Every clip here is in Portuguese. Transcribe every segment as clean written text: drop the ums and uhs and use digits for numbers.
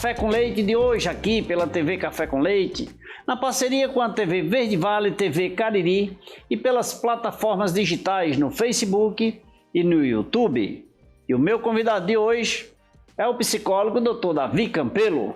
Café com Leite de hoje aqui pela TV Café com Leite, na parceria com a TV Verde Vale, TV Cariri e pelas plataformas digitais no Facebook e no YouTube. E o meu convidado de hoje é o psicólogo Dr. Davi Campelo.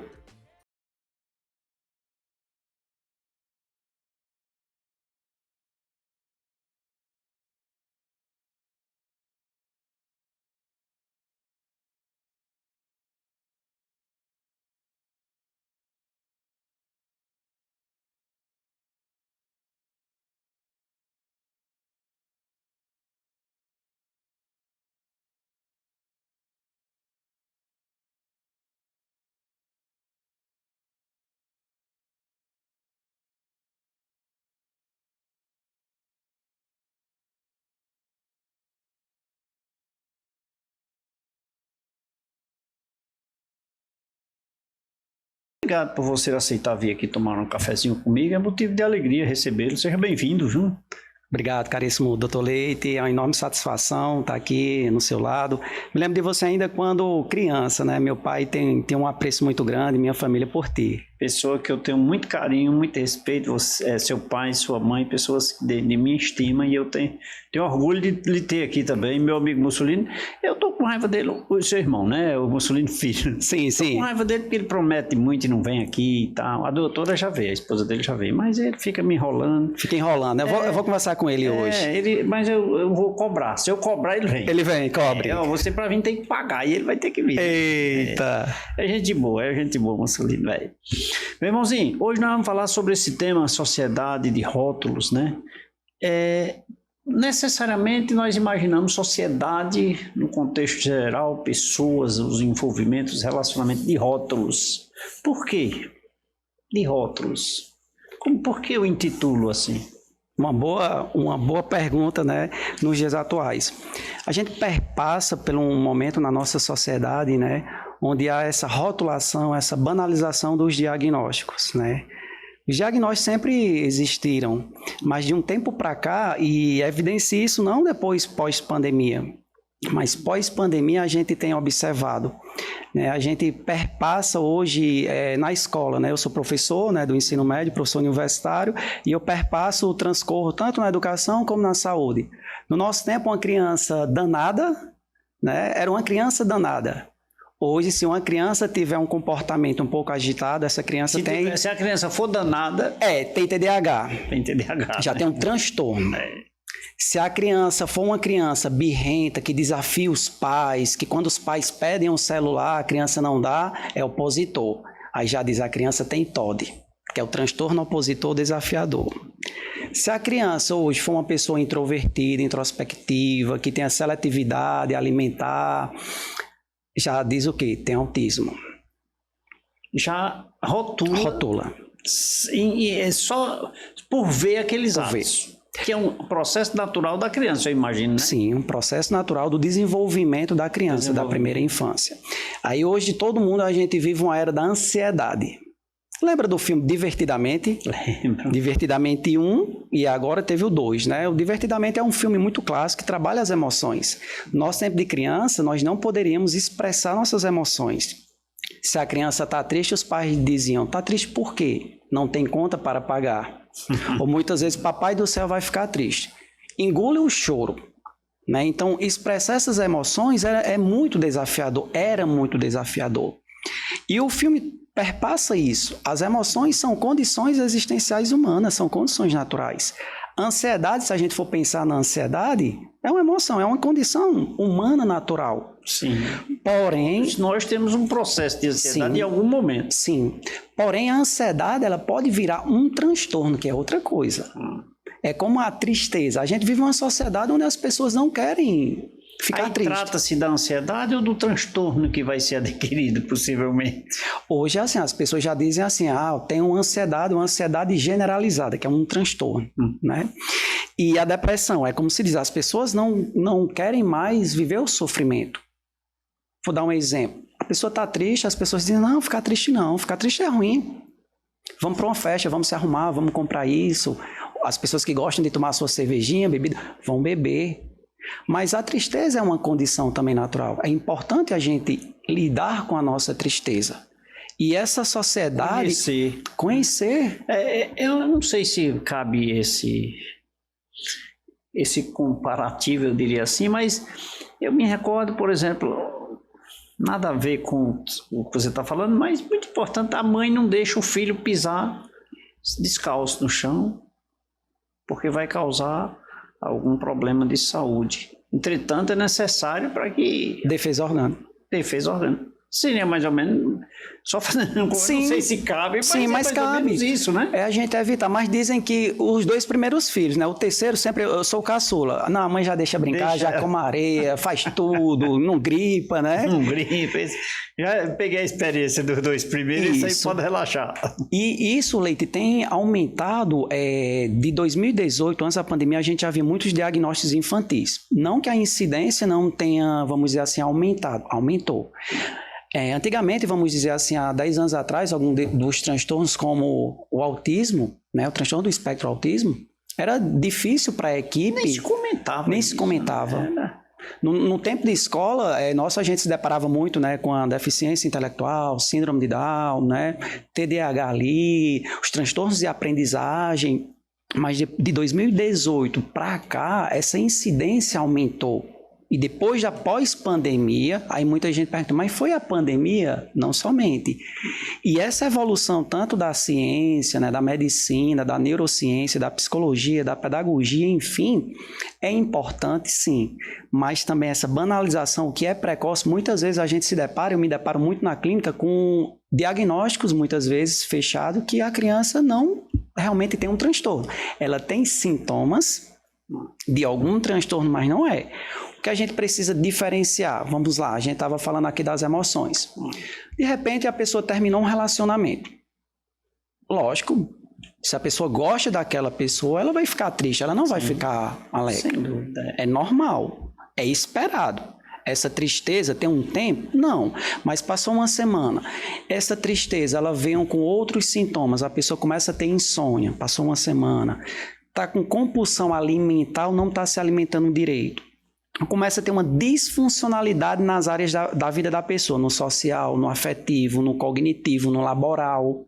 Obrigado por você aceitar vir aqui tomar um cafezinho comigo, é motivo de alegria recebê-lo. Seja bem-vindo, Júnior. Obrigado, caríssimo Dr. Leite, é uma enorme satisfação estar aqui no seu lado. Me lembro de você ainda quando criança, né? Meu pai tem um apreço muito grande, minha família por ti. Pessoa que eu tenho muito carinho, muito respeito, você, seu pai, sua mãe, pessoas de minha estima, e eu tenho orgulho de lhe ter aqui também, meu amigo Mussolini. Eu tô com raiva dele, o seu irmão, né? O Mussolini filho. Sim, sim. Tô com raiva dele porque ele promete muito e não vem aqui e tal. A doutora já veio, a esposa dele já veio, mas ele fica me enrolando. Fica enrolando, eu vou conversar com ele hoje. Mas eu vou cobrar, se eu cobrar ele vem. Ele vem, cobre. Você pra vir tem que pagar e ele vai ter que vir. Eita! É gente boa, Mussolini, velho. Meu irmãozinho, hoje nós vamos falar sobre esse tema, sociedade de rótulos, né? Necessariamente nós imaginamos sociedade, no contexto geral, pessoas, os envolvimentos, os relacionamentos de rótulos. Por quê? De rótulos. Por que eu intitulo assim? Uma boa pergunta, né, nos dias atuais. A gente perpassa por um momento na nossa sociedade, né, onde há essa rotulação, essa banalização dos diagnósticos, né. Os diagnósticos sempre existiram, mas de um tempo para cá, e evidencia isso não depois pós-pandemia, mas pós-pandemia a gente tem observado, né, a gente perpassa hoje na escola, né, eu sou professor, né, do ensino médio, professor universitário, e eu perpasso o transcorro tanto na educação como na saúde. No nosso tempo, uma criança danada, né, era uma criança danada. Hoje, se uma criança tiver um comportamento um pouco agitado, essa criança Se a criança for danada... tem TDAH. Tem TDAH. Já tem um transtorno. Se a criança for uma criança birrenta, que desafia os pais, que quando os pais pedem um celular, a criança não dá, é opositor. Aí já diz a criança tem TOD, que é o transtorno opositor desafiador. Se a criança hoje for uma pessoa introvertida, introspectiva, que tem a seletividade alimentar, já diz o quê? Tem autismo. Já rotula. E é só por ver aqueles atos. Que é um processo natural da criança, eu imagino, né? Sim, um processo natural do desenvolvimento da criança, da primeira infância. Aí hoje todo mundo, a gente vive uma era da ansiedade. Lembra do filme Divertidamente? Lembro. Divertidamente 1 e agora teve o 2, né? O Divertidamente é um filme muito clássico que trabalha as emoções. Nosso tempo de criança, nós não poderíamos expressar nossas emoções. Se a criança está triste, os pais diziam, está triste por quê? Não tem conta para pagar. Ou muitas vezes, papai do céu vai ficar triste. Engule o choro. Né? Então, expressar essas emoções era muito desafiador. E o filme perpassa isso. As emoções são condições existenciais humanas, são condições naturais. Ansiedade, se a gente for pensar na ansiedade, é uma emoção, é uma condição humana natural. Sim. Porém, nós temos um processo de ansiedade sim, em algum momento. Sim. Porém, a ansiedade, ela pode virar um transtorno, que é outra coisa. É como a tristeza. A gente vive uma sociedade onde as pessoas não querem ficar tristes. Trata-se da ansiedade ou do transtorno que vai ser adquirido, possivelmente? Hoje, assim, as pessoas já dizem assim, eu tenho uma ansiedade generalizada, que é um transtorno, né? E a depressão, é como se diz, as pessoas não querem mais viver o sofrimento. Vou dar um exemplo. A pessoa está triste, as pessoas dizem, não, ficar triste é ruim. Vamos para uma festa, vamos se arrumar, vamos comprar isso. As pessoas que gostam de tomar sua cervejinha, bebida, vão beber. Mas a tristeza é uma condição também natural. É importante a gente lidar com a nossa tristeza. E essa sociedade... Conhecer. Eu não sei se cabe esse comparativo, eu diria assim, mas eu me recordo, por exemplo, nada a ver com o que você está falando, mas muito importante, a mãe não deixa o filho pisar descalço no chão, porque vai causar algum problema de saúde. Entretanto, é necessário para que... Defesa orgânica. Seria mais ou menos, só fazendo não sei se cabe, mas cabe isso, né? É a gente evitar, mas dizem que os 2 primeiros filhos, né? O terceiro sempre, eu sou o caçula. Não, a mãe já deixa brincar, já come areia, faz tudo, não gripa, né? Não gripa. Já peguei a experiência dos 2 primeiros, isso aí pode relaxar. E isso, Leite, tem aumentado, de 2018, antes da pandemia, a gente já viu muitos diagnósticos infantis. Não que a incidência não tenha, vamos dizer assim, aumentou. Antigamente, vamos dizer assim, há 10 anos atrás, algum dos transtornos como o autismo, né, o transtorno do espectro autismo, era difícil para a equipe. Nem se comentava. Né? No tempo de escola, a gente se deparava muito, né, com a deficiência intelectual, síndrome de Down, né, TDAH ali, os transtornos de aprendizagem. Mas de 2018 para cá, essa incidência aumentou. E depois da pós-pandemia, aí muita gente pergunta, mas foi a pandemia? Não somente. E essa evolução tanto da ciência, né, da medicina, da neurociência, da psicologia, da pedagogia, enfim, é importante sim. Mas também essa banalização, o que é precoce, muitas vezes a gente eu me deparo muito na clínica com diagnósticos, muitas vezes, fechados, que a criança não realmente tem um transtorno. Ela tem sintomas de algum transtorno, mas não é. O que a gente precisa diferenciar, vamos lá, a gente estava falando aqui das emoções. De repente, a pessoa terminou um relacionamento. Lógico, se a pessoa gosta daquela pessoa, ela vai ficar triste, ela não vai ficar alegre. Sem dúvida. É normal, é esperado. Essa tristeza tem um tempo? Não, mas passou uma semana. Essa tristeza, ela veio com outros sintomas, a pessoa começa a ter insônia, passou uma semana, está com compulsão alimentar ou não está se alimentando direito. Começa a ter uma disfuncionalidade nas áreas da vida da pessoa, no social, no afetivo, no cognitivo, no laboral.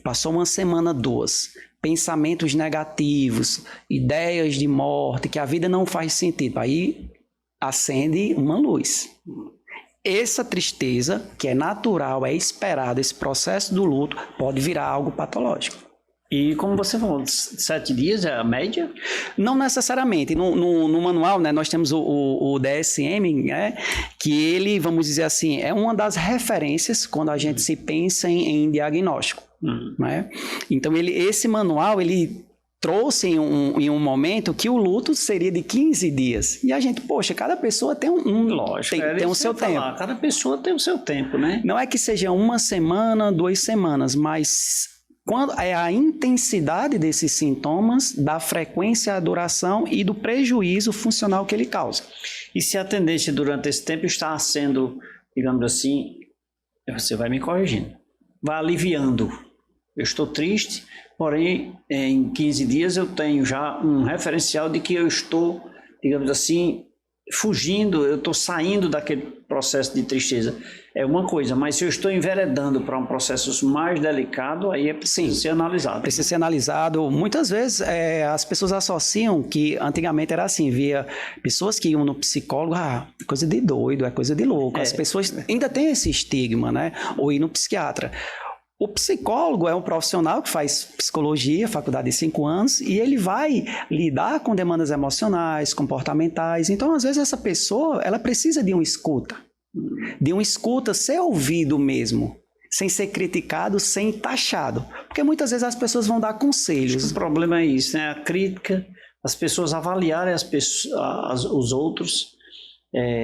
Passou uma semana, 2. Pensamentos negativos, ideias de morte, que a vida não faz sentido. Aí acende uma luz. Essa tristeza, que é natural, é esperada, esse processo do luto, pode virar algo patológico. E como você falou, 7 dias é a média? Não necessariamente. No manual, né, nós temos o DSM, né, que ele, vamos dizer assim, é uma das referências quando a gente se pensa em diagnóstico. Né? Então, esse manual, ele trouxe em um momento que o luto seria de 15 dias. E a gente, cada pessoa tem Lógico, tem o seu tempo. Cada pessoa tem o seu tempo, né? Não é que seja uma semana, 2 semanas, mas... quando é a intensidade desses sintomas, da frequência, a duração e do prejuízo funcional que ele causa. E se a tendência durante esse tempo está sendo, digamos assim, você vai me corrigindo, vai aliviando. Eu estou triste, porém, em 15 dias eu tenho já um referencial de que eu estou, digamos assim, fugindo, eu estou saindo daquele processo de tristeza. É uma coisa, mas se eu estou enveredando para um processo mais delicado, aí é preciso ser analisado. Precisa ser analisado. Muitas vezes as pessoas associam que antigamente era assim, via pessoas que iam no psicólogo, é coisa de doido, é coisa de louco. As pessoas ainda têm esse estigma, né? Ou ir no psiquiatra. O psicólogo é um profissional que faz psicologia, faculdade de 5 anos, e ele vai lidar com demandas emocionais, comportamentais. Então, às vezes, essa pessoa, ela precisa de uma escuta. De uma escuta ser ouvido mesmo, sem ser criticado, sem taxado. Porque muitas vezes as pessoas vão dar conselhos. O problema é isso, né? A crítica, as pessoas avaliarem os outros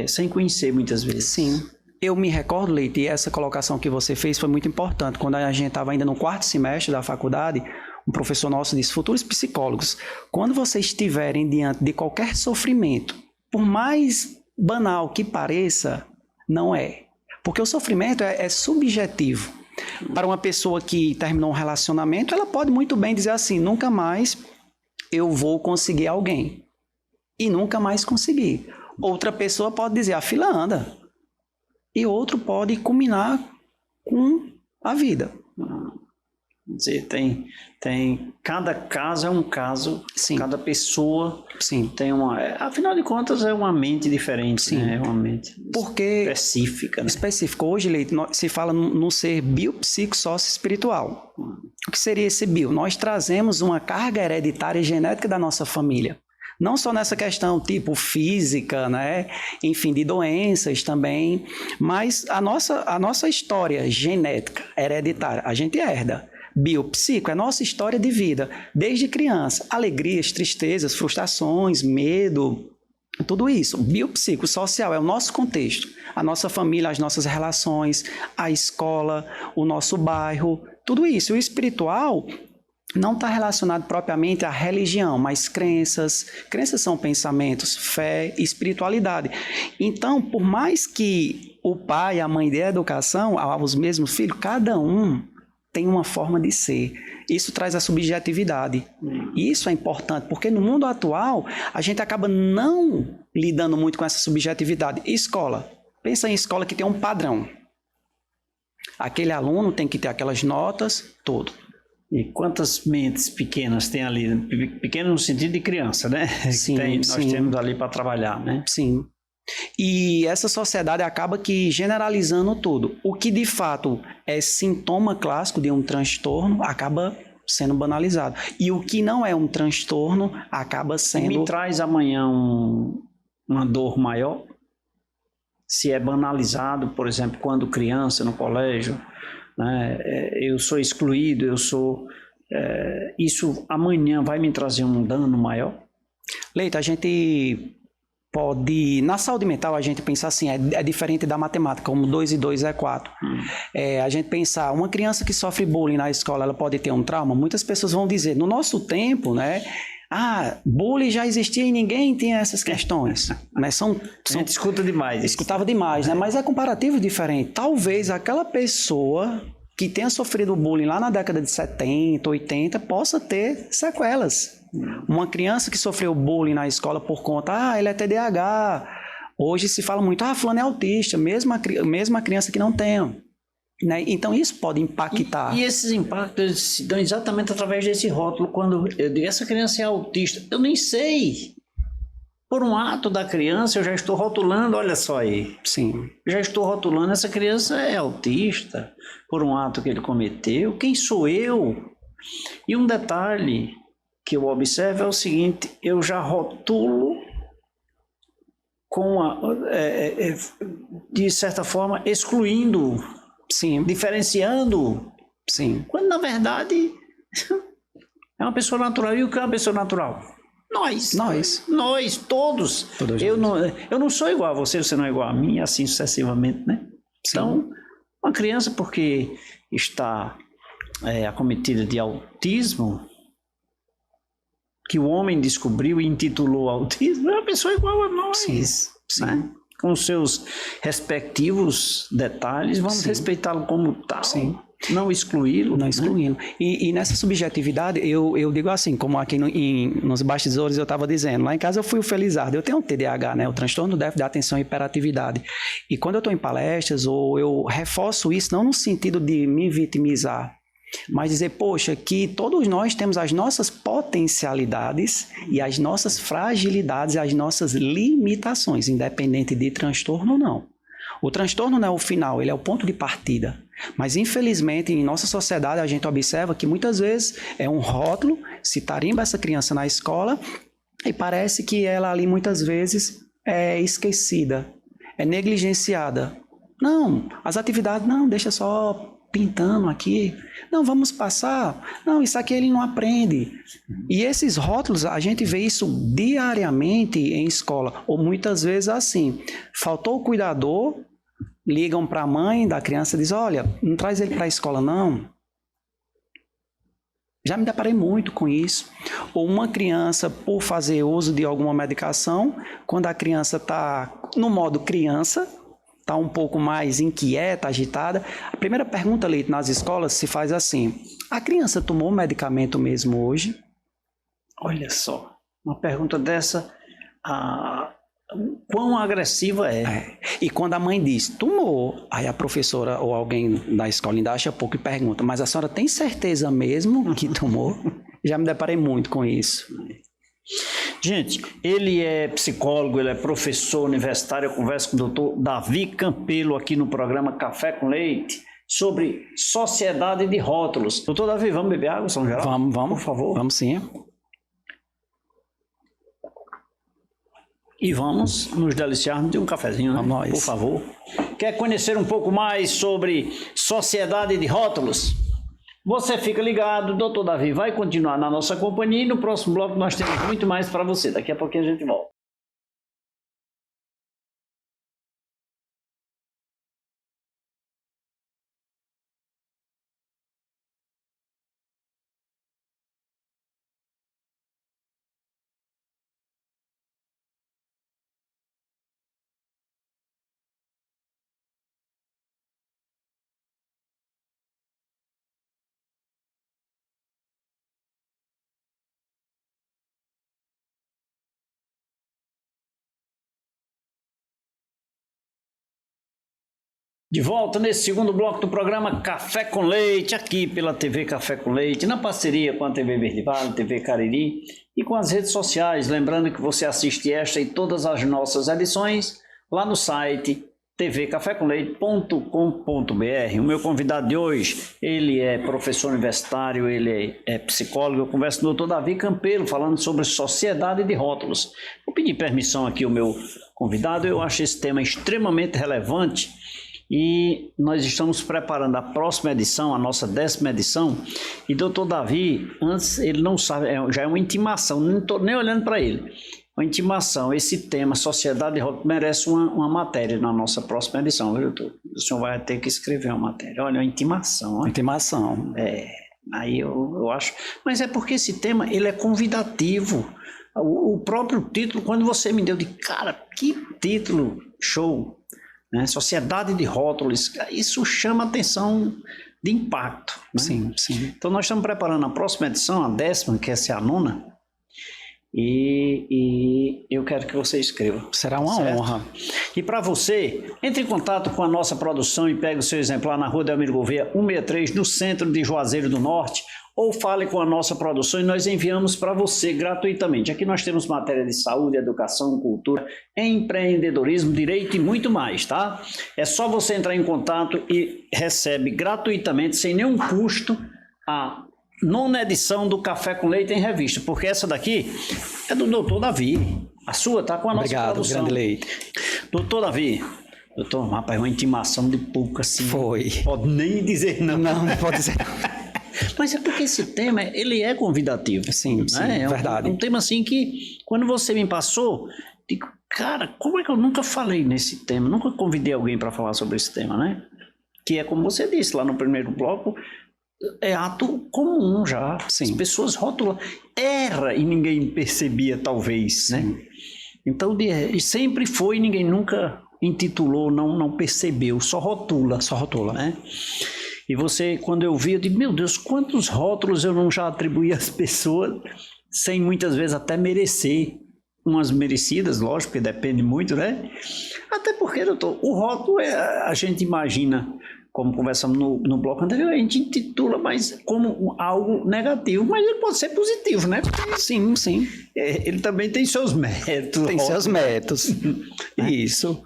sem conhecer muitas vezes. Sim. Eu me recordo, Leite, e essa colocação que você fez foi muito importante. Quando a gente estava ainda no 4º semestre da faculdade, um professor nosso disse: futuros psicólogos, quando vocês estiverem diante de qualquer sofrimento, por mais banal que pareça, não é. Porque o sofrimento é subjetivo. Para uma pessoa que terminou um relacionamento, ela pode muito bem dizer assim: nunca mais eu vou conseguir alguém. E nunca mais conseguir. Outra pessoa pode dizer: a fila anda. E outro pode culminar com a vida. Quer dizer, cada caso é um caso, Sim. Cada pessoa Sim. tem afinal de contas é uma mente diferente, Sim. né? É uma mente específica. Né? Específico. Hoje, Leite, se fala no ser biopsico-sócio-espiritual. O que seria esse bio? Nós trazemos uma carga hereditária e genética da nossa família. Não só nessa questão tipo física, né? Enfim, de doenças também, mas a nossa história genética, hereditária, a gente herda. Biopsico é nossa história de vida, desde criança. Alegrias, tristezas, frustrações, medo, tudo isso. Biopsico, social, é o nosso contexto. A nossa família, as nossas relações, a escola, o nosso bairro, tudo isso. O espiritual não está relacionado propriamente à religião, mas crenças. Crenças são pensamentos, fé e espiritualidade. Então, por mais que o pai e a mãe dê a educação aos mesmos filhos, cada um tem uma forma de ser. Isso traz a subjetividade. E isso é importante, porque no mundo atual, a gente acaba não lidando muito com essa subjetividade. E escola? Pensa em escola que tem um padrão. Aquele aluno tem que ter aquelas notas, tudo. E quantas mentes pequenas tem ali? Pequenas no sentido de criança, né? Sim, nós temos ali para trabalhar, né? Sim. E essa sociedade acaba que generalizando tudo. O que de fato é sintoma clássico de um transtorno acaba sendo banalizado. E o que não é um transtorno acaba sendo... Me traz amanhã uma dor maior? Se é banalizado, por exemplo, quando criança no colégio, né? Eu sou excluído, isso amanhã vai me trazer um dano maior? Leite, a gente pode... Na saúde mental, a gente pensa assim, é diferente da matemática, como 2 e 2 é 4. A gente pensar, uma criança que sofre bullying na escola, ela pode ter um trauma? Muitas pessoas vão dizer, no nosso tempo, né? Bullying já existia e ninguém tinha essas questões. Né? A gente escuta demais. Escutava demais, né? Mas é comparativo diferente. Talvez aquela pessoa que tenha sofrido bullying lá na década de 70, 80, possa ter sequelas. Uma criança que sofreu bullying na escola por conta, ele é TDAH. Hoje se fala muito, fulano é autista, mesmo a criança que não tenha. Né? Então isso pode impactar. E esses impactos se dão exatamente através desse rótulo. Quando eu digo, essa criança é autista, eu nem sei. Por um ato da criança, eu já estou rotulando, olha só aí. Sim. Já estou rotulando, essa criança é autista, por um ato que ele cometeu. Quem sou eu? E um detalhe que eu observo é o seguinte, eu já rotulo de certa forma, excluindo, sim, diferenciando, sim, quando na verdade é uma pessoa natural. E o que é uma pessoa natural? Nós, todos. Eu não sou igual a você, você não é igual a mim, assim sucessivamente, né? Sim. Então, uma criança porque está acometida de autismo, que o homem descobriu e intitulou autismo, é uma pessoa igual a nós. Sim. Né? Com os seus respectivos detalhes, vamos respeitá-lo como tal. Sim. Não excluí-lo. Não excluí-lo. Né? E nessa subjetividade, eu digo assim, como aqui nos bastidores eu estava dizendo, lá em casa eu fui o felizardo, eu tenho um TDAH, né? O transtorno do déficit de atenção e hiperatividade. E quando eu estou em palestras, ou eu reforço isso, não no sentido de me vitimizar, mas dizer, poxa, que todos nós temos as nossas potencialidades e as nossas fragilidades e as nossas limitações, independente de transtorno ou não. O transtorno não é o final, ele é o ponto de partida. Mas, infelizmente, em nossa sociedade, a gente observa que muitas vezes é um rótulo, se tarimba essa criança na escola e parece que ela ali muitas vezes é esquecida, é negligenciada. Não, as atividades, não, deixa só pintando aqui. Não, vamos passar. Não, isso aqui ele não aprende. E esses rótulos, a gente vê isso diariamente em escola, ou muitas vezes assim, faltou o cuidador, ligam para a mãe da criança e dizem, olha, não traz ele para a escola não. Já me deparei muito com isso. Ou uma criança, por fazer uso de alguma medicação, quando a criança está no modo criança, está um pouco mais inquieta, agitada, a primeira pergunta, Leite, nas escolas se faz assim, a criança tomou medicamento mesmo hoje? Olha só, uma pergunta dessa, quão agressiva é. E quando a mãe diz, tomou, aí a professora ou alguém da escola ainda acha pouco e pergunta, mas a senhora tem certeza mesmo que tomou? Já me deparei muito com isso. Gente, ele é psicólogo, ele é professor universitário, eu converso com o doutor Davi Campelo aqui no programa Café com Leite sobre sociedade de rótulos. Doutor Davi, vamos beber água, São Geral? Vamos, por favor. Vamos sim. E vamos nos deliciarmos de um cafezinho, né? Vamos, por favor. Quer conhecer um pouco mais sobre sociedade de rótulos? Você fica ligado, doutor Davi vai continuar na nossa companhia e no próximo bloco nós temos muito mais para você. Daqui a pouquinho a gente volta. De volta nesse segundo bloco do programa Café com Leite, aqui pela TV Café com Leite, na parceria com a TV Verde Vale, TV Cariri e com as redes sociais. Lembrando que você assiste esta e todas as nossas edições lá no site tvcafécomleite.com.br. O meu convidado de hoje, ele é professor universitário, ele é psicólogo. Eu converso com o doutor Davi Campelo, falando sobre sociedade de rótulos. Vou pedir permissão aqui ao meu convidado, eu acho esse tema extremamente relevante. E nós estamos preparando a próxima edição, a nossa 10ª edição. E doutor Davi, antes ele não sabe, já é uma intimação, não estou nem olhando para ele. Uma intimação, esse tema, sociedade de rótulos, merece uma matéria na nossa próxima edição, viu, doutor? O senhor vai ter que escrever uma matéria. Olha, uma intimação. Olha. Intimação. Aí eu acho. Mas é porque esse tema, ele é convidativo. O próprio título, quando você me deu de cara, que título show! Né? Sociedade de rótulos, isso chama atenção de impacto. Né? Sim, sim. Então nós estamos preparando a próxima edição, a 10ª, que essa é a 9ª, e eu quero que você escreva. Será uma honra. E para você, entre em contato com a nossa produção e pegue o seu exemplar na Rua Delmiro Gouveia 163, no centro de Juazeiro do Norte, ou fale com a nossa produção e nós enviamos para você gratuitamente. Aqui nós temos matéria de saúde, educação, cultura, empreendedorismo, direito e muito mais, tá? É só você entrar em contato e recebe gratuitamente, sem nenhum custo, a 9ª edição do Café com Leite em Revista, porque essa daqui é do doutor Davi. A sua tá com a nossa produção. Obrigado, grande Leite. Doutor Davi, doutor, rapaz, uma intimação de pouco assim. Foi. Pode nem dizer não. Não pode dizer não. Mas é porque esse tema, ele é convidativo. Sim, né? Verdade. É um tema assim que, quando você me passou, digo, cara, como é que eu nunca falei nesse tema? Nunca convidei alguém para falar sobre esse tema, né? Que é como você disse lá no primeiro bloco, é ato comum já. Sim. As pessoas rotulam. Erra e ninguém percebia, talvez, né? Então, sempre foi, ninguém nunca intitulou, não percebeu, só rotula. Só rotula. Né? E você, quando eu vi, eu digo, meu Deus, quantos rótulos eu não já atribuí às pessoas, sem muitas vezes até merecer. Umas merecidas, lógico, porque depende muito, né? Até porque, doutor, o rótulo, a gente imagina, como conversamos no bloco anterior, a gente intitula mais como algo negativo, mas ele pode ser positivo, né? Sim, sim. Ele também tem seus métodos. Tem seus métodos. Isso.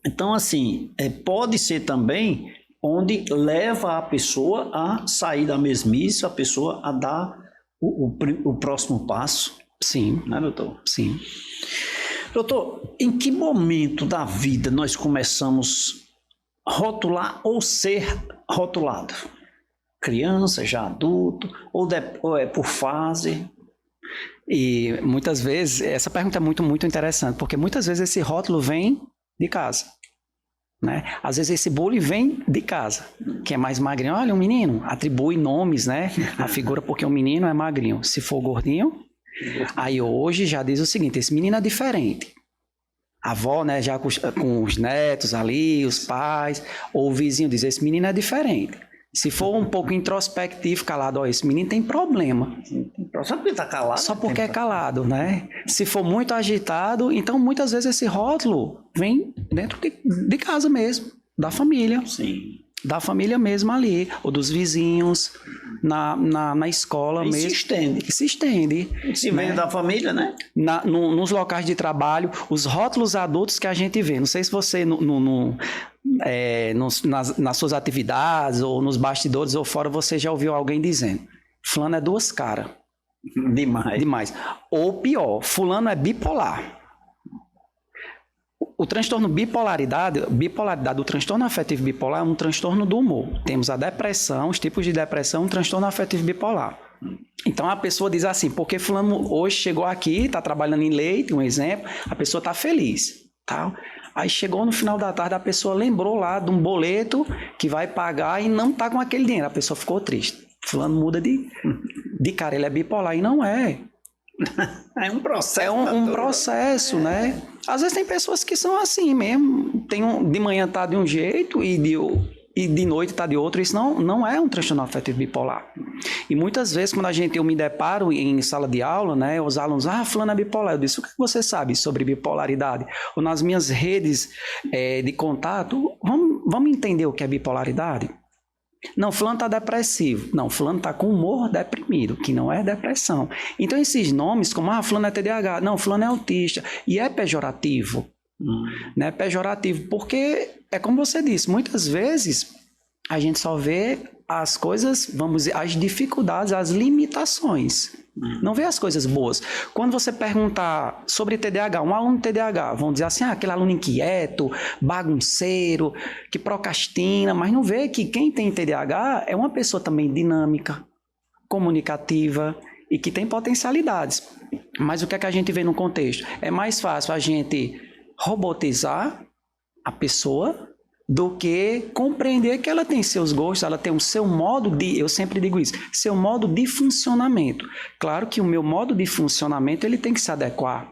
Então, assim, pode ser também onde leva a pessoa a sair da mesmice, a pessoa a dar o próximo passo. Sim. Né, doutor? Sim. Doutor, em que momento da vida nós começamos a rotular ou ser rotulado? Criança, já adulto, ou é por fase? E muitas vezes, essa pergunta é muito interessante, porque muitas vezes esse rótulo vem de casa. Né? Às vezes esse bullying vem de casa, que é mais magrinho. Olha, um menino, atribui nomes, né? A figura porque o menino é magrinho. Se for gordinho, aí hoje já diz o seguinte, esse menino é diferente. A avó, né, já com os netos ali, os pais, ou o vizinho diz, esse menino é diferente. Se for um pouco introspectivo, calado, ó, esse menino tem problema. Só porque está calado? Só porque é calado, né? Se for muito agitado, então muitas vezes esse rótulo vem dentro de casa mesmo, da família. Sim. Da família mesmo ali, ou dos vizinhos, na escola mesmo. Se estende. Se vem da família, né? Nos locais de trabalho, os rótulos adultos que a gente vê. Não sei se você, nas suas atividades, ou nos bastidores, ou fora, você já ouviu alguém dizendo, fulano é duas caras. Demais. Ou pior, fulano é bipolar. O transtorno bipolaridade, o transtorno afetivo bipolar é um transtorno do humor. Temos a depressão, os tipos de depressão, um transtorno afetivo bipolar. Então a pessoa diz assim, porque fulano hoje chegou aqui, está trabalhando em leite, um exemplo, a pessoa está feliz. Tá? Aí chegou no final da tarde, a pessoa lembrou lá de um boleto que vai pagar e não está com aquele dinheiro. A pessoa ficou triste. Fulano muda de cara, ele é bipolar e não é. É um processo. É um processo, né? Às vezes tem pessoas que são assim mesmo. De manhã tá de um jeito e de noite tá de outro. Isso não é um transtorno afetivo bipolar. E muitas vezes, quando eu me deparo em sala de aula, né? Os alunos, fulano é bipolar. Eu disse, o que você sabe sobre bipolaridade? Ou nas minhas redes de contato, vamos entender o que é bipolaridade? Não, fulano está depressivo. Não, fulano está com humor deprimido, que não é depressão. Então, esses nomes, como, fulano é TDAH, não, fulano é autista, e é pejorativo. Né? Pejorativo, porque, é como você disse, muitas vezes a gente só vê as coisas, vamos dizer, as dificuldades, as limitações. Não vê as coisas boas. Quando você perguntar sobre TDAH, um aluno TDAH, vão dizer assim, aquele aluno inquieto, bagunceiro, que procrastina, mas não vê que quem tem TDAH é uma pessoa também dinâmica, comunicativa e que tem potencialidades. Mas o que é que a gente vê no contexto? É mais fácil a gente robotizar a pessoa do que compreender que ela tem seus gostos, ela tem o seu modo de, eu sempre digo isso, seu modo de funcionamento. Claro que o meu modo de funcionamento ele tem que se adequar.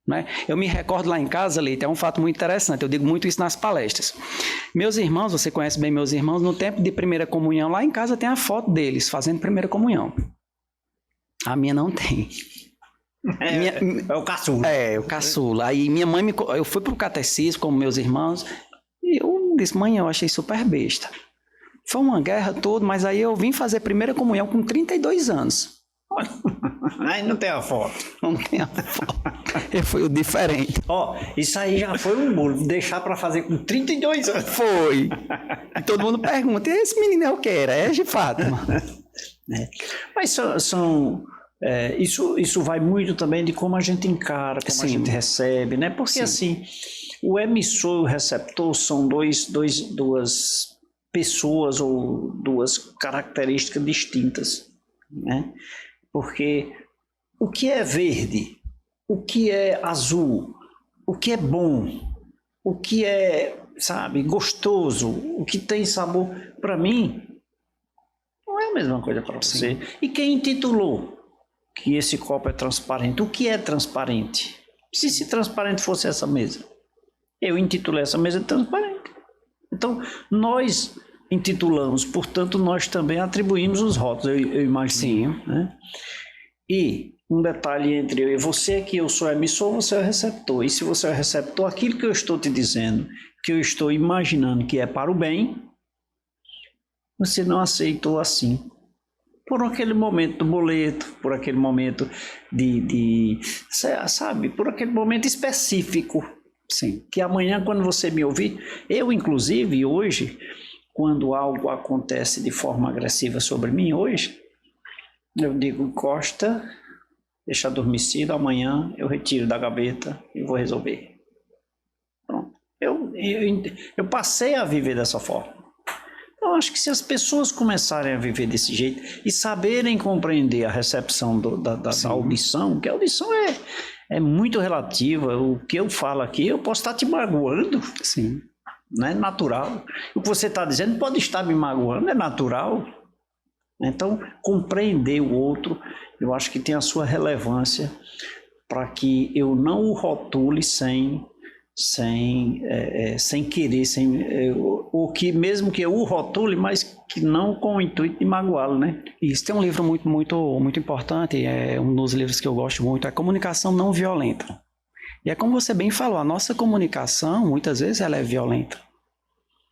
Né? Eu me recordo lá em casa, Leite, é um fato muito interessante, eu digo muito isso nas palestras. Meus irmãos, você conhece bem meus irmãos, no tempo de primeira comunhão, lá em casa tem a foto deles fazendo primeira comunhão. A minha não tem. É o caçula. É, o caçula. Aí minha mãe, eu fui para o catecismo com meus irmãos, e eu disse, mãe, eu achei super besta. Foi uma guerra toda, mas aí eu vim fazer primeira comunhão com 32 anos. Aí não tem a foto. Não tem a foto. Eu fui o diferente. Isso aí já foi um bolo. Deixar para fazer com 32 anos. Foi. E todo mundo pergunta, e esse menino é o que era? É de Fátima. Mas isso vai muito também de como a gente encara, como a gente recebe, né? Porque assim, o emissor e o receptor são duas pessoas ou duas características distintas, né? Porque o que é verde, o que é azul, o que é bom, o que é, gostoso, o que tem sabor, para mim, não é a mesma coisa para você. E quem intitulou que esse copo é transparente? O que é transparente? Se transparente fosse essa mesa, eu intitulei essa mesa de transparente. Então, nós intitulamos, portanto, nós também atribuímos os rótulos, eu imagino. Sim. Né? E um detalhe entre eu e você é que eu sou emissor, você é o receptor. E se você é o receptor, aquilo que eu estou te dizendo, que eu estou imaginando que é para o bem, você não aceitou assim. Por aquele momento do boleto, por aquele momento por aquele momento específico. Sim. Que amanhã, quando você me ouvir, eu, inclusive, hoje, quando algo acontece de forma agressiva sobre mim, hoje, eu digo, Costa, deixa adormecido, amanhã eu retiro da gaveta e vou resolver. Pronto. Eu passei a viver dessa forma. Eu acho que se as pessoas começarem a viver desse jeito e saberem compreender a recepção da audição, que a audição é muito relativa, o que eu falo aqui, eu posso estar te magoando, Sim. não é natural. O que você está dizendo pode estar me magoando, é natural. Então, compreender o outro, eu acho que tem a sua relevância para que eu não o rotule sem querer, ou que mesmo que eu o rotule, mas que não com o intuito de magoá-lo, né? Isso, tem um livro muito importante, é um dos livros que eu gosto muito, é Comunicação Não Violenta. E é como você bem falou, a nossa comunicação, muitas vezes, ela é violenta.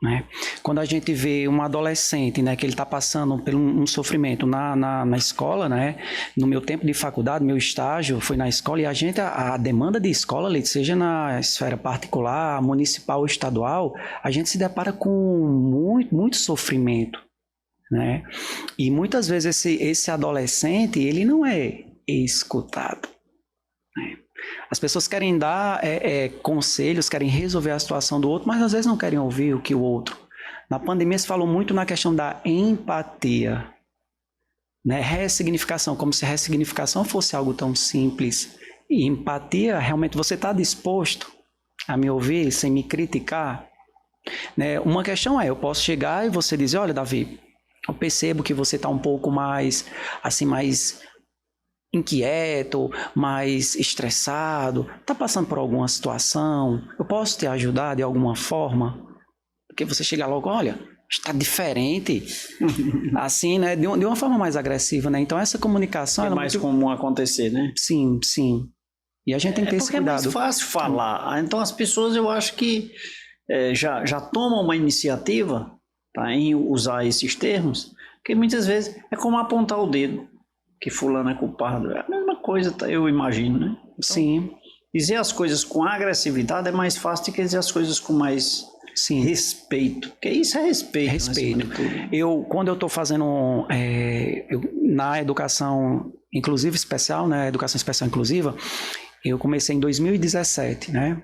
Né? Quando a gente vê um adolescente, né, que ele está passando por um sofrimento na escola, né? No meu tempo de faculdade, meu estágio foi na escola, e a demanda de escola, seja na esfera particular, municipal ou estadual, a gente se depara com muito sofrimento. Né? E muitas vezes esse adolescente, ele não é escutado. Né? As pessoas querem dar conselhos, querem resolver a situação do outro, mas às vezes não querem ouvir o que o outro. Na pandemia se falou muito na questão da empatia, né? Ressignificação, como se ressignificação fosse algo tão simples. E empatia, realmente você está disposto a me ouvir sem me criticar? Né? Uma questão eu posso chegar e você dizer, olha, Davi, eu percebo que você está um pouco mais inquieto, mais estressado, está passando por alguma situação, eu posso te ajudar de alguma forma? Porque você chega logo, olha, está diferente, assim, né, de uma forma mais agressiva, né? Então essa comunicação... É mais comum acontecer, né? Sim. E a gente tem que ter esse cuidado. É mais fácil falar. Então as pessoas, eu acho que já tomam uma iniciativa, tá, em usar esses termos, que muitas vezes é como apontar o dedo, que fulano é culpado. É a mesma coisa, eu imagino, né? Então, sim. Dizer as coisas com agressividade é mais fácil do que dizer as coisas com mais respeito. Porque isso é respeito. Respeito. Quando eu estou fazendo na educação inclusiva especial, né, educação especial inclusiva, eu comecei em 2017, né?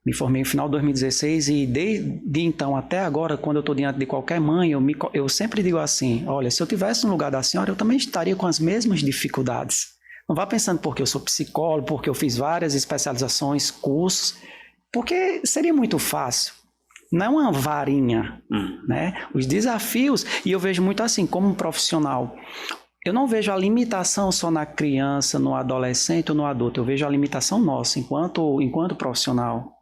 Me formei no final de 2016 e desde então até agora, quando eu estou diante de qualquer mãe, eu sempre digo assim, olha, se eu estivesse no lugar da senhora, eu também estaria com as mesmas dificuldades. Não vá pensando porque eu sou psicólogo, porque eu fiz várias especializações, cursos, porque seria muito fácil. Não é uma varinha, né? Os desafios, e eu vejo muito assim, como um profissional, eu não vejo a limitação só na criança, no adolescente ou no adulto, eu vejo a limitação nossa, enquanto profissional.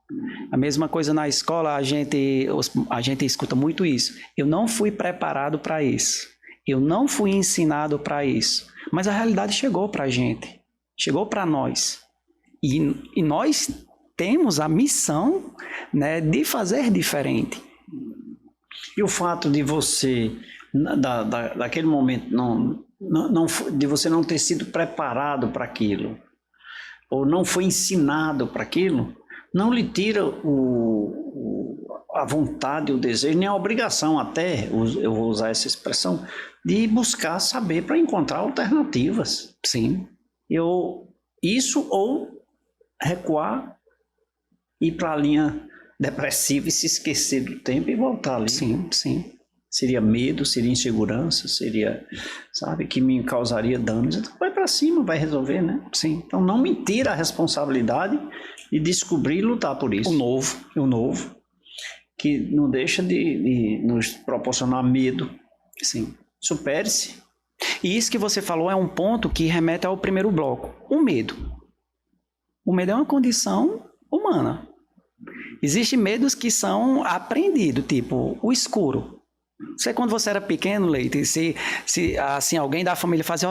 A mesma coisa na escola, a gente escuta muito isso. Eu não fui preparado para isso. Eu não fui ensinado para isso. Mas a realidade chegou para a gente. Chegou para nós. E nós temos a missão, né, de fazer diferente. E o fato de você, daquele momento, de você não ter sido preparado para aquilo, ou não foi ensinado para aquilo, não lhe tira a vontade, o desejo, nem a obrigação até, eu vou usar essa expressão, de buscar saber para encontrar alternativas. Sim. Isso ou recuar, ir para a linha depressiva e se esquecer do tempo e voltar ali. Sim. Seria medo, seria insegurança, seria, sabe, que me causaria danos. Então vai para cima, vai resolver, né? Sim. Então não me tira a responsabilidade de descobrir e lutar por isso. O novo, que não deixa de nos proporcionar medo. Sim. Supere-se. E isso que você falou é um ponto que remete ao primeiro bloco. O medo. O medo é uma condição humana. Existem medos que são aprendidos, tipo o escuro. Você, quando você era pequeno, Leite, se assim, alguém da família fazia,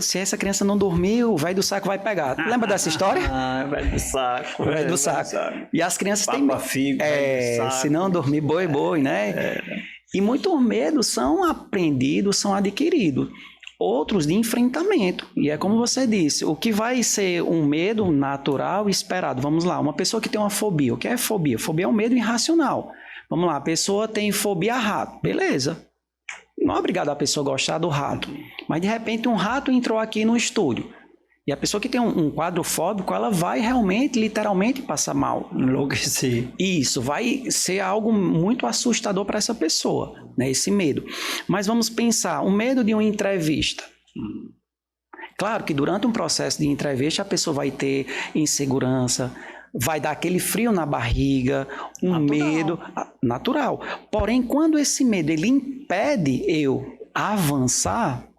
se essa criança não dormir, o velho do saco vai pegar. Lembra dessa história? Velho do saco. Velho do saco. E as crianças têm medo. Se não dormir, boi, né? E muitos medos são aprendidos, são adquiridos. outros de enfrentamento. E é como você disse, o que vai ser um medo natural e esperado. Vamos lá, uma pessoa que tem uma fobia. O que é fobia? Fobia é um medo irracional. Vamos lá, a pessoa tem fobia a rato. Beleza. Não é obrigado a pessoa gostar do rato. Mas de repente um rato entrou aqui no estúdio. E a pessoa que tem um quadro fóbico, ela vai realmente, literalmente passar mal. Enlouquecer. Isso, vai ser algo muito assustador para essa pessoa, né? Esse medo. Mas vamos pensar, o medo de uma entrevista. Claro que durante um processo de entrevista, a pessoa vai ter insegurança, vai dar aquele frio na barriga, medo natural. Porém, quando esse medo ele impede eu avançar,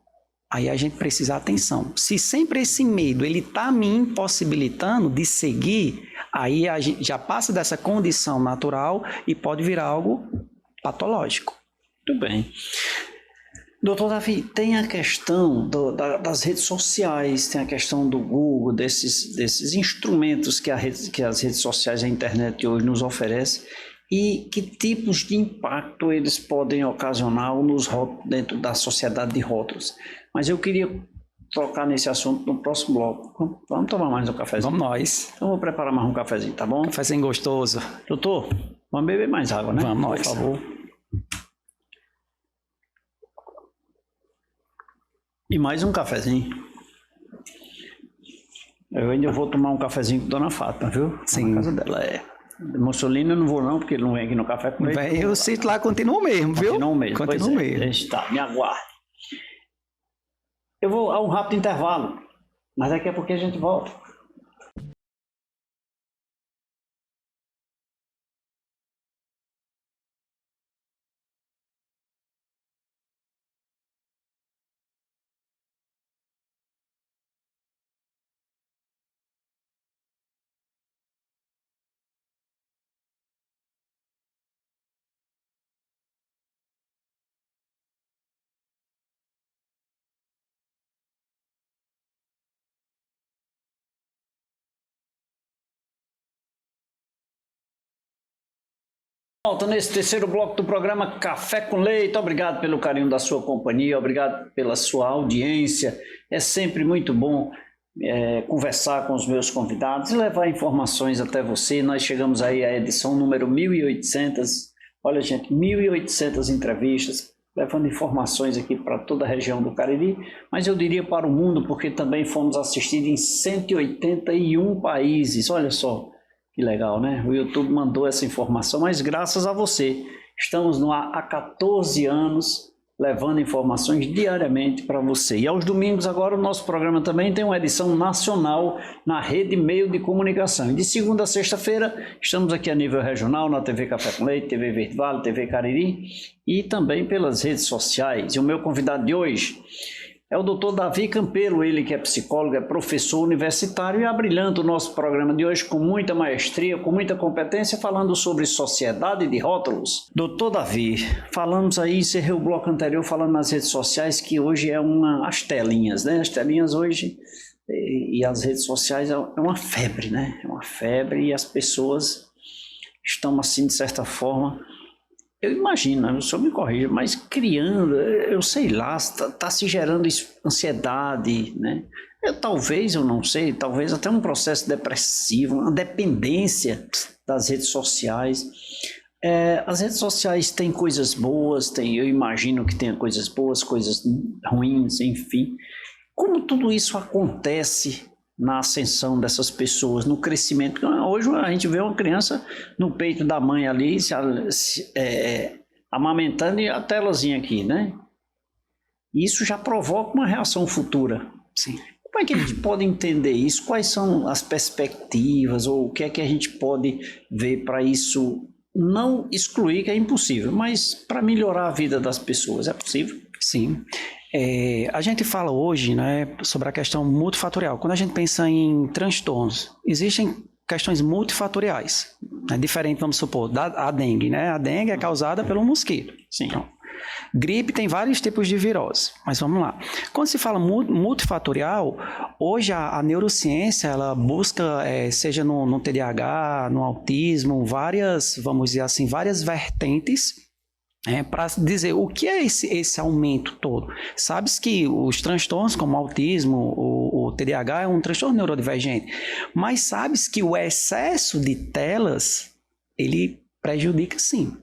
aí a gente precisa de atenção. Se sempre esse medo ele está me impossibilitando de seguir, aí a gente já passa dessa condição natural e pode virar algo patológico. Muito bem. Doutor Davi, tem a questão das redes sociais, tem a questão do Google, desses instrumentos que as redes sociais e a internet hoje nos oferecem, e que tipos de impacto eles podem ocasionar dentro da sociedade de rótulos. Mas eu queria tocar nesse assunto no próximo bloco. Vamos tomar mais um cafezinho? Vamos nós. Então vou preparar mais um cafezinho, tá bom? Cafezinho gostoso. Doutor, vamos beber mais água, né? Vamos nós. Por favor. E mais um cafezinho. Eu ainda vou tomar um cafezinho com Dona Fátima, viu? Sim. Na casa dela, Mussolini eu não vou não, porque ele não vem aqui no café com leite. Eu sinto lá, continua mesmo, viu? Continua mesmo. Continua mesmo. Deixa estar, me aguarde. Eu vou a um rápido intervalo, mas daqui a pouco a gente volta. Volta nesse terceiro bloco do programa Café com Leite. Obrigado pelo carinho da sua companhia, obrigado pela sua audiência. É sempre muito bom conversar com os meus convidados e levar informações até você. Nós chegamos aí à edição número 1800. Olha, gente, 1800 entrevistas, levando informações aqui para toda a região do Cariri, mas eu diria para o mundo, porque também fomos assistidos em 181 países. Olha só. Que legal, né? O YouTube mandou essa informação, mas graças a você. Estamos no ar há 14 anos, levando informações diariamente para você. E aos domingos agora o nosso programa também tem uma edição nacional na Rede Meio de Comunicação. E de segunda a sexta-feira estamos aqui a nível regional, na TV Café com Leite, TV Verde Vale, TV Cariri e também pelas redes sociais. E o meu convidado de hoje é o doutor Davi Campelo, ele que é psicólogo, é professor universitário e abrilhanta o nosso programa de hoje com muita maestria, com muita competência, falando sobre sociedade de rótulos. Doutor Davi, falamos aí, encerrei o bloco anterior falando nas redes sociais que hoje as telinhas, né? As telinhas hoje e as redes sociais é uma febre, né? É uma febre e as pessoas estão assim, de certa forma... Eu imagino, o senhor me corrija, mas criando, eu sei lá, está se gerando ansiedade, né? Talvez, eu não sei, talvez até um processo depressivo, uma dependência das redes sociais. As redes sociais têm coisas boas, eu imagino que tenha coisas boas, coisas ruins, enfim. Como tudo isso acontece na ascensão dessas pessoas, no crescimento? Hoje a gente vê uma criança no peito da mãe ali, amamentando e a telazinha aqui, né? Isso já provoca uma reação futura. Sim. Como é que a gente pode entender isso? Quais são as perspectivas ou o que é que a gente pode ver para isso não excluir, que é impossível, mas para melhorar a vida das pessoas? É possível? Sim. A gente fala hoje, né, sobre a questão multifatorial. Quando a gente pensa em transtornos, existem questões multifatoriais, né, diferente, vamos supor, da dengue, né? A dengue é causada pelo mosquito. Sim. Então, gripe tem vários tipos de virose, mas vamos lá. Quando se fala multifatorial, hoje a neurociência, ela busca, seja no TDAH, no autismo, várias, vamos dizer assim, várias vertentes para dizer o que é esse aumento todo. Sabes que os transtornos como o autismo, o TDAH é um transtorno neurodivergente, mas sabes que o excesso de telas, ele prejudica sim.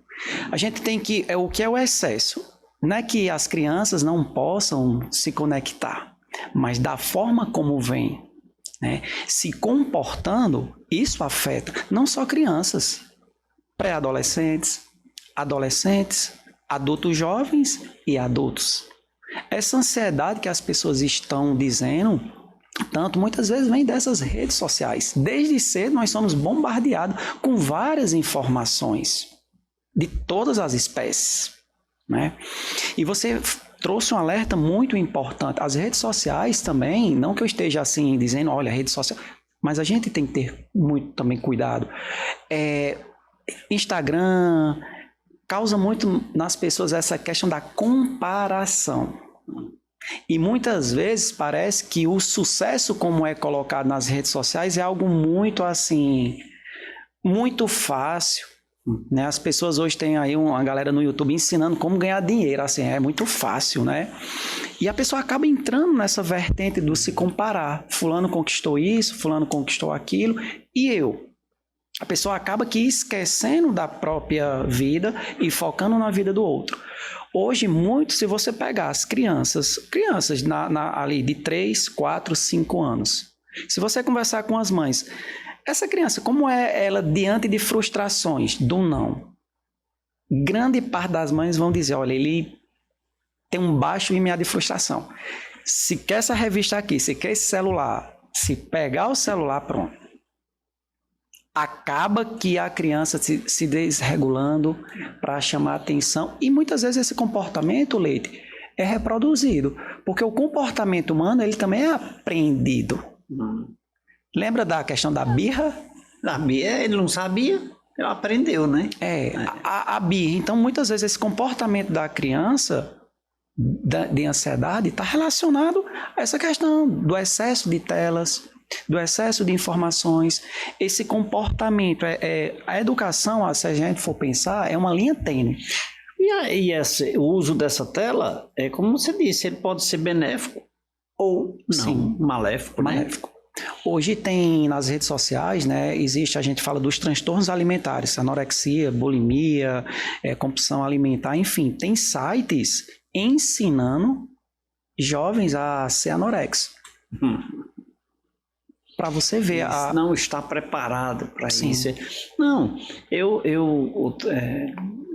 A gente tem que... o que é o excesso? Não é que as crianças não possam se conectar, mas da forma como vem, né, se comportando, isso afeta não só crianças, pré-adolescentes, adolescentes, adultos jovens e adultos. Essa ansiedade que as pessoas estão dizendo, tanto muitas vezes vem dessas redes sociais. Desde cedo nós somos bombardeados com várias informações de todas as espécies, né? E você trouxe um alerta muito importante. As redes sociais também, não que eu esteja assim dizendo, olha, rede social, mas a gente tem que ter muito também cuidado. Instagram causa muito nas pessoas essa questão da comparação. E muitas vezes parece que o sucesso como é colocado nas redes sociais é algo muito assim, muito fácil, né? As pessoas hoje têm aí uma galera no YouTube ensinando como ganhar dinheiro, assim, é muito fácil, né? E a pessoa acaba entrando nessa vertente do se comparar. Fulano conquistou isso, fulano conquistou aquilo, e eu? A pessoa acaba que esquecendo da própria vida e focando na vida do outro. Hoje, muito, se você pegar as crianças ali de 3, 4, 5 anos, se você conversar com as mães, essa criança, como é ela diante de frustrações do não? Grande parte das mães vão dizer, olha, ele tem um baixo limiar de frustração. Se quer essa revista aqui, se quer esse celular, se pegar o celular, pronto. Acaba que a criança se desregulando para chamar atenção, e muitas vezes esse comportamento, Leite, é reproduzido, porque o comportamento humano ele também é aprendido. Lembra da questão da birra? Da birra, ele não sabia, ele aprendeu, né? A birra. Então, muitas vezes esse comportamento da criança de ansiedade está relacionado a essa questão do excesso de telas, do excesso de informações, esse comportamento. A educação, se a gente for pensar, é uma linha tênue. E o uso dessa tela, é como você disse, ele pode ser benéfico ou não, sim, maléfico. Maléfico. Né? Hoje tem nas redes sociais, né, existe, a gente fala dos transtornos alimentares, anorexia, bulimia, compulsão alimentar, enfim, tem sites ensinando jovens a ser anorexos. Para você ver. Não está preparado para isso. Não, eu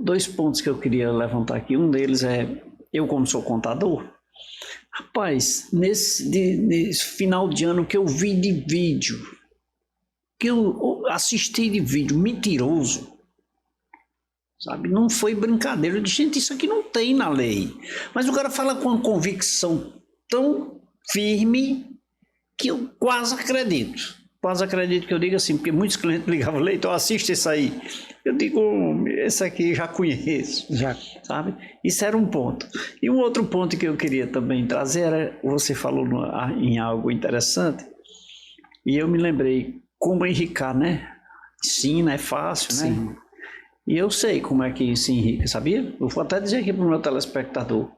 2 pontos que eu queria levantar aqui. Um deles é, eu como sou contador, rapaz, nesse final de ano que eu vi de vídeo, que eu assisti de vídeo mentiroso, sabe? Não foi brincadeira. Eu disse, gente, isso aqui não tem na lei. Mas o cara fala com uma convicção tão firme que eu quase acredito. Quase acredito que eu digo assim, porque muitos clientes ligavam, Leite, assiste isso aí. Eu digo, esse aqui já conheço, já, sabe? Isso era um ponto. E um outro ponto que eu queria também trazer era, você falou em algo interessante, e eu me lembrei, como enricar, né? Ensina, é fácil, né? Sim. E eu sei como é que se enrica, sabia? Eu vou até dizer aqui para o meu telespectador.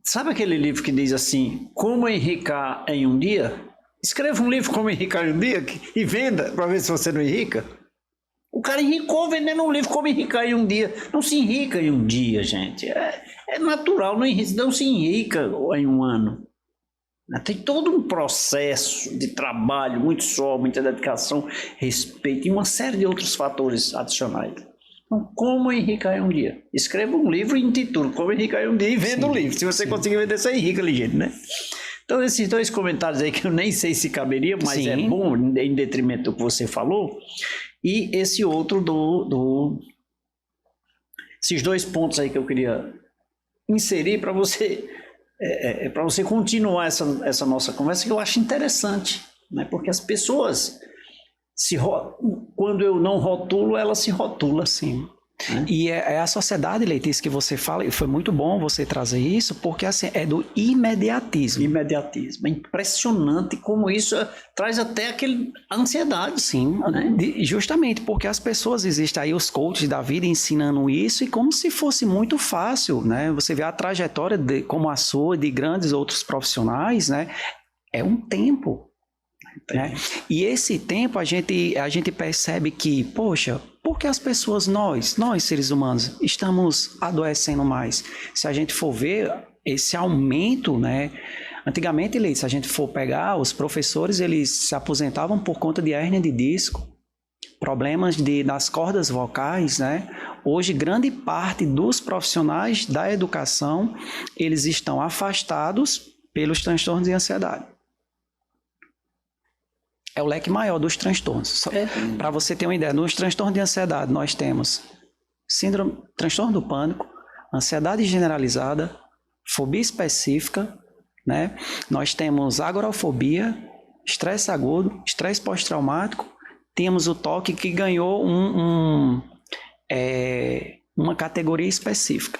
Sabe aquele livro que diz assim, Como Enricar em um Dia? Escreva um livro Como Enricar em um Dia e venda para ver se você não enrica. O cara enricou vendendo um livro Como Enricar em um Dia. Não se enrica em um dia, gente. É natural, não se enrica em um ano. Tem todo um processo de trabalho, muito suor, muita dedicação, respeito e uma série de outros fatores adicionais. Então, Como Enricar em um Dia? Escreva um livro e intitula Como Enricar em um Dia e venda o livro. Se você conseguir vender, você enrica ligeiro, né? Então, esses 2 comentários aí que eu nem sei se caberia, mas é bom em detrimento do que você falou. E esse outro esses 2 pontos aí que eu queria inserir para você, para você continuar essa nossa conversa, que eu acho interessante, né? Porque as pessoas, quando eu não rotulo, ela se rotula. Sim. né? E é a sociedade, Leite, isso que você fala, e foi muito bom você trazer isso, porque assim, é do imediatismo. Imediatismo. É impressionante como isso traz até aquele ansiedade. Sim, né? Justamente porque as pessoas, existem aí os coaches da vida ensinando isso, e como se fosse muito fácil, né? Você vê a trajetória como a sua, de grandes outros profissionais, né? É um tempo. Né? E esse tempo a gente percebe que, poxa, por que as pessoas, nós seres humanos, estamos adoecendo mais? Se a gente for ver esse aumento, né? Antigamente, se a gente for pegar, os professores, eles se aposentavam por conta de hérnia de disco, problemas das cordas vocais, né? Hoje, grande parte dos profissionais da educação, eles estão afastados pelos transtornos de ansiedade. É o leque maior dos transtornos. Para você ter uma ideia, nos transtornos de ansiedade nós temos transtorno do pânico, ansiedade generalizada, fobia específica, né? Nós temos agorafobia, estresse agudo, estresse pós-traumático, temos o TOC que ganhou uma categoria específica.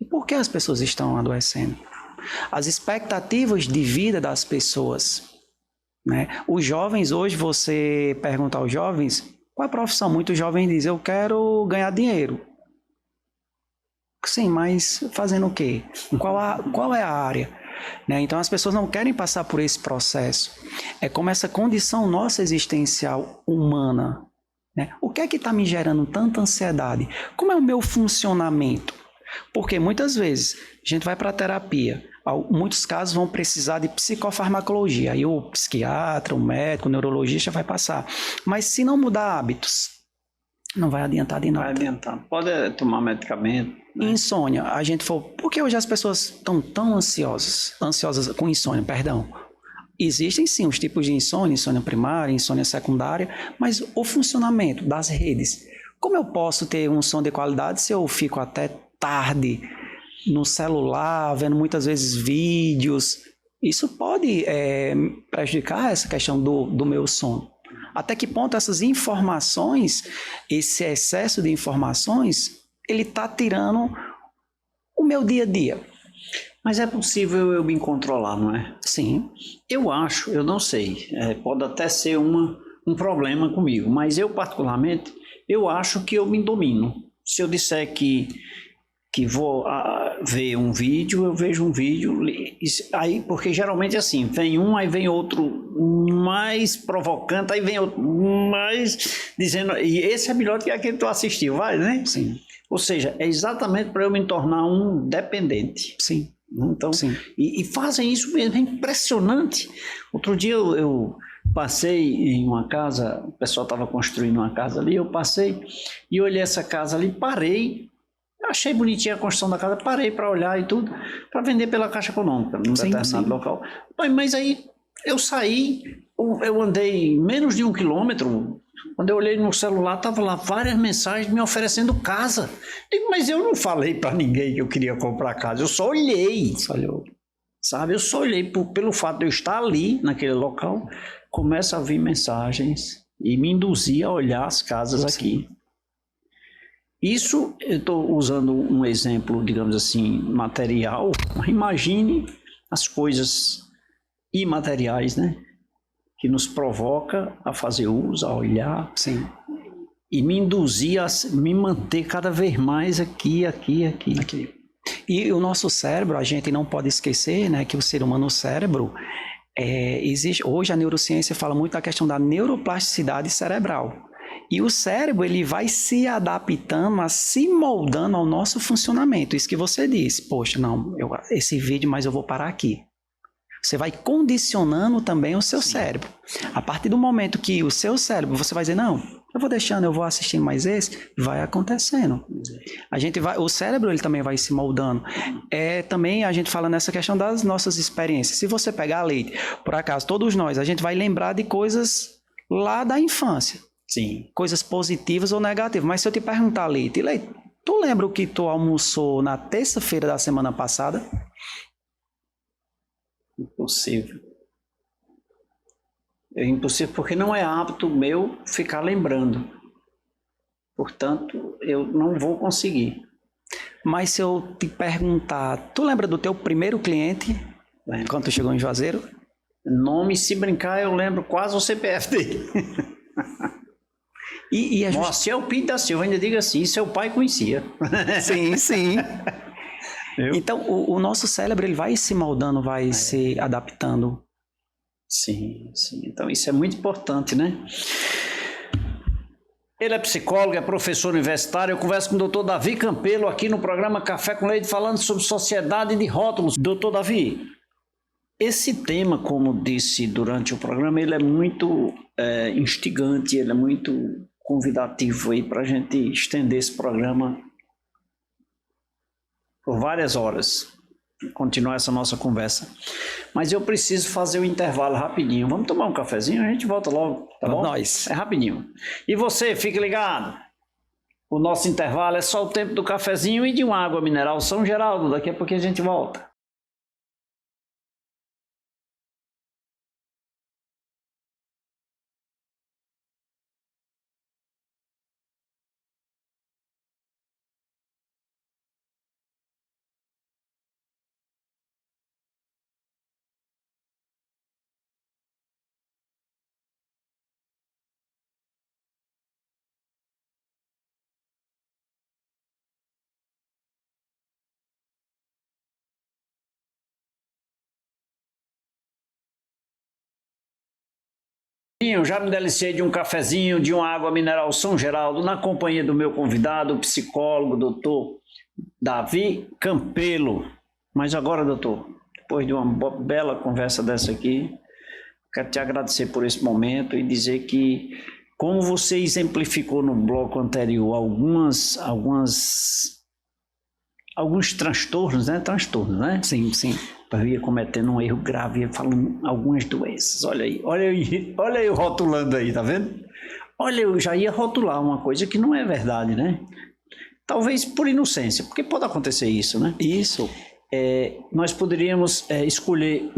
E por que as pessoas estão adoecendo? As expectativas de vida das pessoas, né? Os jovens, hoje você pergunta aos jovens, qual é a profissão? Muitos jovens dizem, eu quero ganhar dinheiro. Sim, mas fazendo o quê? Qual é a área? Né? Então as pessoas não querem passar por esse processo. É como essa condição nossa existencial humana. Né? O que é que está me gerando tanta ansiedade? Como é o meu funcionamento? Porque muitas vezes a gente vai para a terapia, muitos casos vão precisar de psicofarmacologia, aí o psiquiatra, o médico, o neurologista vai passar. Mas se não mudar hábitos, não vai adiantar de nada. Vai adiantar. Pode tomar medicamento. Né? Insônia, por que hoje as pessoas estão tão ansiosas com insônia, perdão? Existem sim os tipos de insônia, insônia primária, insônia secundária, mas o funcionamento das redes. Como eu posso ter um sono de qualidade se eu fico até tarde no celular, vendo muitas vezes vídeos? Isso pode prejudicar essa questão do meu sono. Até que ponto essas informações, esse excesso de informações, ele está tirando o meu dia a dia? Mas é possível eu me controlar, não é? Sim. Eu acho, eu não sei, pode até ser um problema comigo, mas eu particularmente, eu acho que eu me domino. Se eu disser que vou ver um vídeo, eu vejo um vídeo, aí, porque geralmente é assim, vem um, aí vem outro mais provocante, aí vem outro mais dizendo, e esse é melhor do que aquele que tu assistiu, vai, né? Sim. Ou seja, é exatamente para eu me tornar um dependente. Sim. Então, sim. E fazem isso mesmo, é impressionante. Outro dia eu passei em uma casa, o pessoal estava construindo uma casa ali, eu passei e olhei essa casa ali, parei, achei bonitinha a construção da casa, parei para olhar e tudo, para vender pela Caixa Econômica, num determinado local. Mas aí eu saí, eu andei menos de 1 quilômetro, quando eu olhei no celular, estava lá várias mensagens me oferecendo casa. Digo, mas eu não falei para ninguém que eu queria comprar casa, eu só olhei. Sabe, eu só olhei pelo fato de eu estar ali, naquele local, começa a vir mensagens e me induzia a olhar as casas aqui. Isso, eu estou usando um exemplo, digamos assim, material. Imagine as coisas imateriais, né? Que nos provoca a fazer uso, a olhar. Sim. E me induzia a me manter cada vez mais aqui. E o nosso cérebro, a gente não pode esquecer, né, que o ser humano, o cérebro, existe. Hoje a neurociência fala muito da questão da neuroplasticidade cerebral. E o cérebro, ele vai se adaptando, se moldando ao nosso funcionamento. Isso que você disse, poxa, não, esse vídeo, mas eu vou parar aqui. Você vai condicionando também o seu cérebro. A partir do momento que o seu cérebro, você vai dizer, não, eu vou deixando, eu vou assistindo mais esse, vai acontecendo. O cérebro, ele também vai se moldando. Também a gente fala nessa questão das nossas experiências. Se você pegar a Leite, por acaso, todos nós, a gente vai lembrar de coisas lá da infância. Sim. Coisas positivas ou negativas. Mas se eu te perguntar, Leite, tu lembra o que tu almoçou na terça-feira da semana passada? Impossível. É impossível porque não é hábito meu ficar lembrando. Portanto, eu não vou conseguir. Mas se eu te perguntar, tu lembra do teu primeiro cliente, quando tu chegou em Juazeiro? Nome, se brincar, eu lembro quase o CPF dele. E Moacir Pinto da Silva, ainda diga assim, seu pai conhecia. Sim, sim. Então, o nosso cérebro ele vai se moldando, vai se adaptando. Sim, sim. Então, isso é muito importante, né? Ele é psicólogo, é professor universitário. Eu converso com o Dr. Davi Campelo aqui no programa Café com Leite, falando sobre sociedade de rótulos. Dr. Davi, esse tema, como disse durante o programa, ele é muito instigante, ele é muito convidativo aí para a gente estender esse programa por várias horas, continuar essa nossa conversa. Mas eu preciso fazer um intervalo rapidinho. Vamos tomar um cafezinho? A gente volta logo, tá bom? Nós. É rapidinho. E você, fique ligado. O nosso intervalo é só o tempo do cafezinho e de uma água mineral São Geraldo. Daqui a pouco a gente volta. Eu já me deliciei de um cafezinho, de uma água mineral São Geraldo, na companhia do meu convidado, o psicólogo, doutor Davi Campelo. Mas agora, doutor, depois de uma bela conversa dessa aqui, quero te agradecer por esse momento e dizer que, como você exemplificou no bloco anterior, alguns transtornos, né? Transtornos, né? Sim, sim. Eu ia cometendo um erro grave, ia falando algumas doenças. Olha aí eu rotulando aí, tá vendo? Olha, eu já ia rotular uma coisa que não é verdade, né? Talvez por inocência, porque pode acontecer isso, né? Isso. Nós poderíamos escolher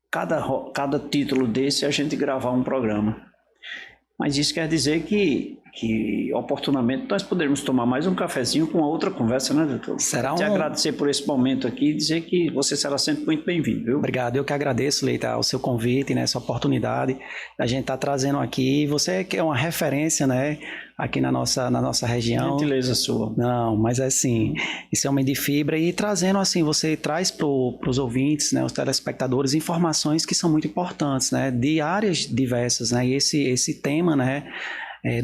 cada título desse a gente gravar um programa. Mas isso quer dizer que oportunamente nós poderemos tomar mais um cafezinho com outra conversa, né, doutor? Te agradecer por esse momento aqui e dizer que você será sempre muito bem-vindo, viu? Obrigado, eu que agradeço, Leita, o seu convite, né, essa oportunidade da gente estar trazendo aqui. Você que é uma referência, né, aqui na nossa região. Gentileza sua. Não, mas é assim, esse homem de fibra e trazendo assim, você traz para os ouvintes, né, os telespectadores, informações que são muito importantes, né, de áreas diversas, né, e esse tema, né,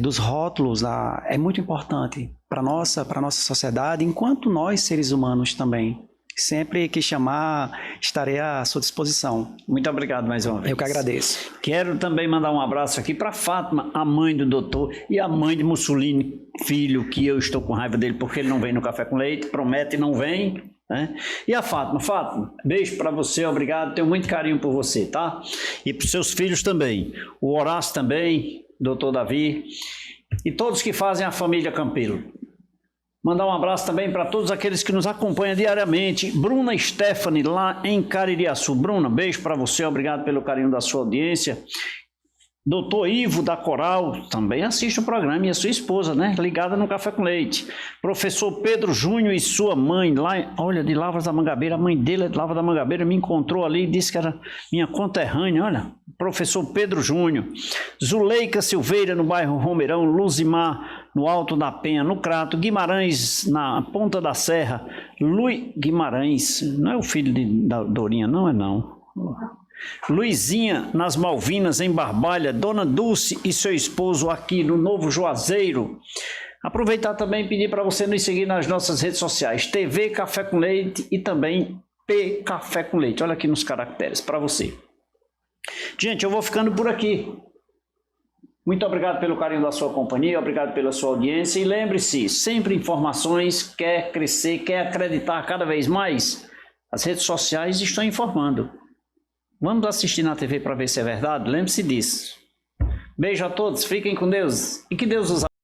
dos rótulos é muito importante para nossa sociedade, enquanto nós seres humanos também. Sempre que chamar, estarei à sua disposição. Muito obrigado mais uma vez. Eu que agradeço. Quero também mandar um abraço aqui para Fátima, a mãe do doutor, e a mãe de Mussolini, filho, que eu estou com raiva dele porque ele não vem no Café com Leite, promete e não vem, né? E a Fátima, beijo para você, obrigado, tenho muito carinho por você, tá? E para os seus filhos também, o Horácio também, doutor Davi, e todos que fazem a família Campelo. Mandar um abraço também para todos aqueles que nos acompanham diariamente. Bruna Stephanie, lá em Caririaçu. Bruna, beijo para você, obrigado pelo carinho da sua audiência. Doutor Ivo da Coral, também assiste o programa, e a sua esposa, né? Ligada no Café com Leite. Professor Pedro Júnior e sua mãe, lá, olha, de Lavras da Mangabeira, a mãe dele é de Lavras da Mangabeira, me encontrou ali e disse que era minha conterrânea, olha. Professor Pedro Júnior. Zuleika Silveira, no bairro Romeirão, Luzimar, no Alto da Penha, no Crato, Guimarães, na Ponta da Serra, Luiz Guimarães, não é o filho da Dorinha, não é não. Luizinha, nas Malvinas, em Barbalha, Dona Dulce e seu esposo aqui no Novo Juazeiro. Aproveitar também e pedir para você nos seguir nas nossas redes sociais, TV Café com Leite e também P Café com Leite. Olha aqui nos caracteres para você. Gente, eu vou ficando por aqui. Muito obrigado pelo carinho da sua companhia, obrigado pela sua audiência e lembre-se, sempre informações, quer crescer, quer acreditar cada vez mais, as redes sociais estão informando. Vamos assistir na TV para ver se é verdade? Lembre-se disso. Beijo a todos, fiquem com Deus e que Deus os abençoe.